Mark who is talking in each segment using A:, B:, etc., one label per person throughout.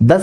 A: 10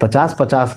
A: 50-50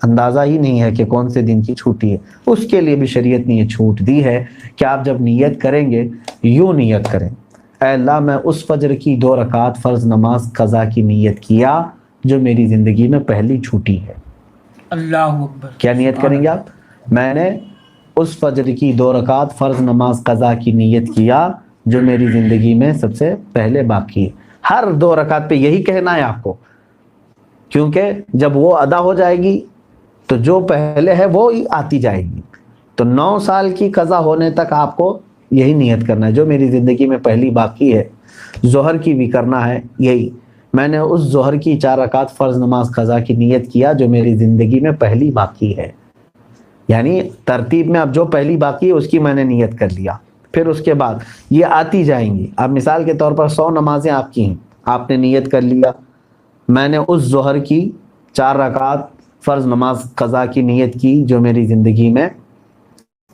A: اندازہ ہی نہیں ہے کہ کون سے دن کی چھٹی ہے، اس کے لیے بھی شریعت نے یہ چھوٹ دی ہے کہ آپ جب نیت کریں گے یوں نیت کریں، اے اللہ میں اس فجر کی 2 رکعت فرض نماز قضا کی نیت کیا جو میری زندگی میں پہلی چھٹی ہے۔
B: اللہ اکبر۔
A: کیا نیت کریں گے آپ؟ میں نے اس فجر کی 2 رکعت فرض نماز قضا کی نیت کیا جو میری زندگی میں سب سے پہلے باقی ہے۔ ہر 2 رکعت پہ یہی کہنا ہے آپ کو، کیونکہ جب وہ ادا ہو جائے گی تو جو پہلے ہے وہ ہی آتی جائے گی۔ تو 9 سال کی قضا ہونے تک آپ کو یہی نیت کرنا ہے، جو میری زندگی میں پہلی باقی ہے۔ ظہر کی بھی کرنا ہے یہی، میں نے اس ظہر کی 4 رکعت فرض نماز قضا کی نیت کیا جو میری زندگی میں پہلی باقی ہے، یعنی ترتیب میں اب جو پہلی باقی ہے اس کی میں نے نیت کر لیا، پھر اس کے بعد یہ آتی جائیں گی۔ اب مثال کے طور پر 100 نمازیں آپ کی ہیں، آپ نے نیت کر لیا میں نے اس ظہر کی 4 رکعت فرض نماز قضا کی نیت کی جو میری زندگی میں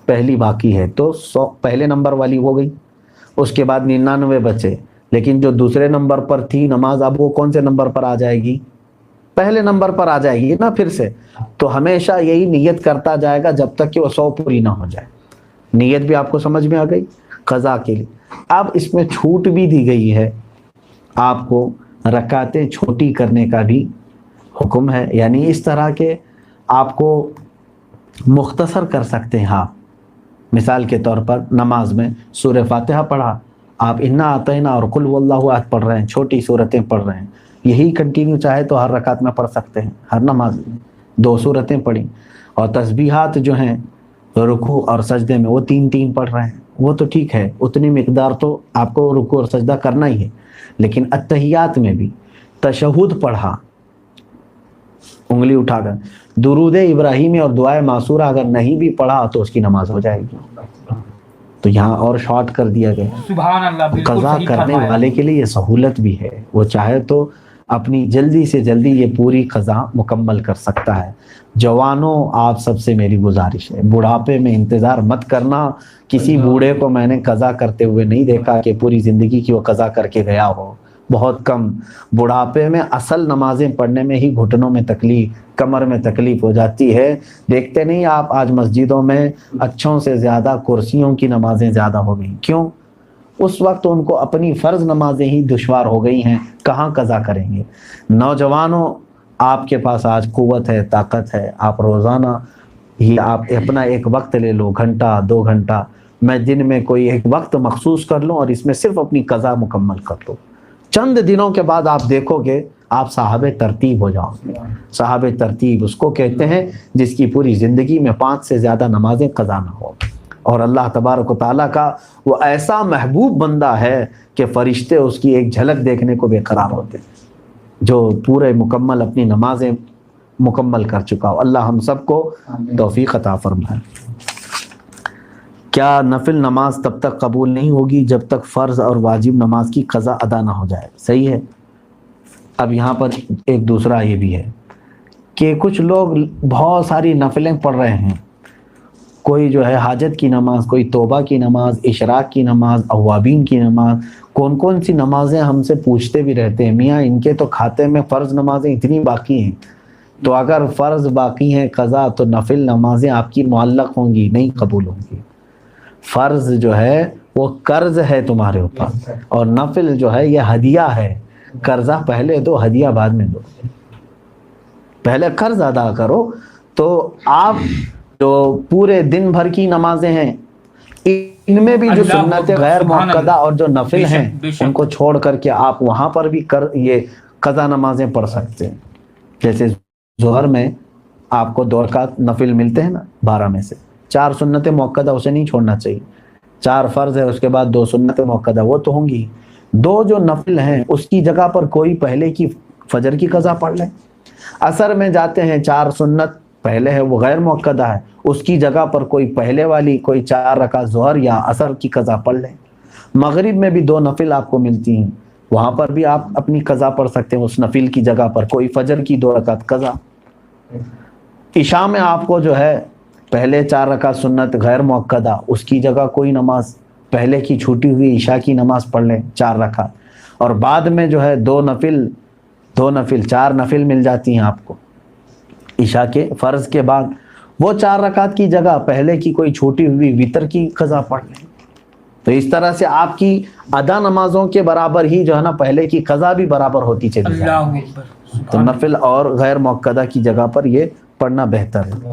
A: پہلی باقی ہے، تو 100 پہلے نمبر والی ہو گئی، اس کے بعد 99 بچے، لیکن جو دوسرے نمبر پر تھی نماز اب وہ کون سے نمبر پر آ جائے گی؟ پہلے نمبر پر آ جائے گی نا پھر سے۔ تو ہمیشہ یہی نیت کرتا جائے گا جب تک کہ وہ 100 پوری نہ ہو جائے۔ نیت بھی آپ کو سمجھ میں آ گئی قضا کے لیے۔ اب اس میں چھوٹ بھی دی گئی ہے، آپ کو رکعتیں چھوٹی کرنے کا بھی حکم ہے، یعنی اس طرح کے آپ کو مختصر کر سکتے ہیں آپ۔ مثال کے طور پر نماز میں سورہ فاتحہ پڑھا، آپ انا اعطینا اور قل هو اللہ احد پڑھ رہے ہیں، چھوٹی صورتیں پڑھ رہے ہیں، یہی کنٹینیو چاہے تو ہر رکعت میں پڑھ سکتے ہیں، ہر نماز میں 2 صورتیں پڑھیں، اور تسبیحات جو ہیں رکوع اور سجدے میں وہ 3 پڑھ رہے ہیں، وہ تو ٹھیک ہے، اتنی مقدار تو آپ کو رکوع اور سجدہ کرنا ہی ہے۔ لیکن اتحیات میں بھی تشہد پڑھا انگلی اٹھا کر، درود ابراہیمی اور دعائے معصورہ اگر نہیں بھی پڑھا تو اس کی نماز ہو جائے گی۔ تو یہاں اور شارٹ کر دیا گیا۔
B: سبحان اللہ، بالکل
A: قضا
B: صحیح
A: کرنے
B: فرمایا۔
A: والے کے لیے یہ سہولت بھی ہے، وہ چاہے تو اپنی جلدی سے جلدی یہ پوری قضا مکمل کر سکتا ہے۔ جوانوں آپ سب سے میری گزارش ہے، بڑھاپے میں انتظار مت کرنا۔ کسی بوڑھے کو میں نے قضا کرتے ہوئے نہیں دیکھا کہ پوری زندگی کی وہ قضا کر کے گیا ہو، بہت کم۔ بڑھاپے میں اصل نمازیں پڑھنے میں ہی گھٹنوں میں تکلیف، کمر میں تکلیف ہو جاتی ہے۔ دیکھتے نہیں آپ آج مسجدوں میں اچھوں سے زیادہ کرسیوں کی نمازیں زیادہ ہو گئی، کیوں؟ اس وقت ان کو اپنی فرض نمازیں ہی دشوار ہو گئی ہیں، کہاں قضا کریں گے؟ نوجوانوں آپ کے پاس آج قوت ہے، طاقت ہے، آپ روزانہ ہی آپ اپنا ایک وقت لے لو، گھنٹہ 2 گھنٹہ، میں دن میں کوئی ایک وقت مخصوص کر لوں اور اس میں صرف اپنی قضا مکمل کر دو۔ چند دنوں کے بعد آپ دیکھو گے آپ صاحب ترتیب ہو جاؤ گے۔ صاحب ترتیب اس کو کہتے ہیں جس کی پوری زندگی میں 5 سے زیادہ نمازیں قضا نہ ہو، اور اللہ تبارک و تعالیٰ کا وہ ایسا محبوب بندہ ہے کہ فرشتے اس کی ایک جھلک دیکھنے کو بے قرار ہوتے ہیں، جو پورے مکمل اپنی نمازیں مکمل کر چکا ہو۔ اللہ ہم سب کو توفیق عطا فرمائے۔ کیا نفل نماز تب تک قبول نہیں ہوگی جب تک فرض اور واجب نماز کی قضا ادا نہ ہو جائے؟ صحیح ہے۔ اب یہاں پر ایک دوسرا یہ بھی ہے کہ کچھ لوگ بہت ساری نفلیں پڑھ رہے ہیں، کوئی جو ہے حاجت کی نماز، کوئی توبہ کی نماز، اشراق کی نماز، اوابین کی نماز، کون سی نمازیں ہم سے پوچھتے بھی رہتے ہیں، میاں ان کے تو کھاتے میں فرض نمازیں اتنی باقی ہیں، تو اگر فرض باقی ہیں قضا تو نفل نمازیں آپ کی معلق ہوں گی، نہیں قبول ہوں گی۔ فرض جو ہے وہ قرض ہے تمہارے اوپر، اور نفل جو ہے یہ ہدیہ ہے۔ قرضہ پہلے دو، ہدیہ بعد میں دو، پہلے قرض ادا کرو۔ تو آپ جو پورے دن بھر کی نمازیں ہیں ان میں بھی جو سنت غیر مؤکدہ اور جو نفل ہیں ان کو چھوڑ کر کے آپ وہاں پر بھی یہ قضا نمازیں پڑھ سکتے ہیں۔ جیسے ظہر میں آپ کو 2 رکعت نفل ملتے ہیں نا 12 میں سے، 4 سنت مؤکدہ اسے نہیں چھوڑنا چاہیے۔ 4 فرض ہے، اس کے بعد 2 سنت مؤکدہ وہ تو ہوں گی، 2 جو نفل ہیں اس کی جگہ پر کوئی پہلے کی فجر کی قضا پڑھ لیں۔ عصر میں جاتے ہیں 4 سنت پہلے ہے وہ غیر مؤکدہ ہے، اس کی جگہ پر کوئی پہلے والی کوئی 4 رکعت ظہر یا عصر کی قضا پڑھ لیں۔ مغرب میں بھی 2 نفل آپ کو ملتی ہیں، وہاں پر بھی آپ اپنی قضا پڑھ سکتے ہیں، اس نفل کی جگہ پر کوئی فجر کی 2 رکعت قضا۔ عشاء میں آپ کو جو ہے پہلے 4 رکعت سنت غیر مؤکدہ، اس کی جگہ کوئی نماز پہلے کی چھوٹی ہوئی عشاء کی نماز پڑھ لیں 4 رکعت، اور بعد میں جو ہے 2 نفل 4 نفل مل جاتی ہیں آپ کو عشاء کے فرض کے بعد وہ 4 رکعت کی جگہ پہلے کی کوئی چھوٹی ہوئی وطر کی قضا پڑھ لیں. تو اس طرح سے آپ کی ادا نمازوں کے برابر ہی جو ہے نا پہلے کی قضا بھی برابر ہوتی چلی جائے.
B: اللہ اکبر.
A: تو نفل اور غیر موقدہ کی جگہ پر یہ پڑھنا بہتر ہے.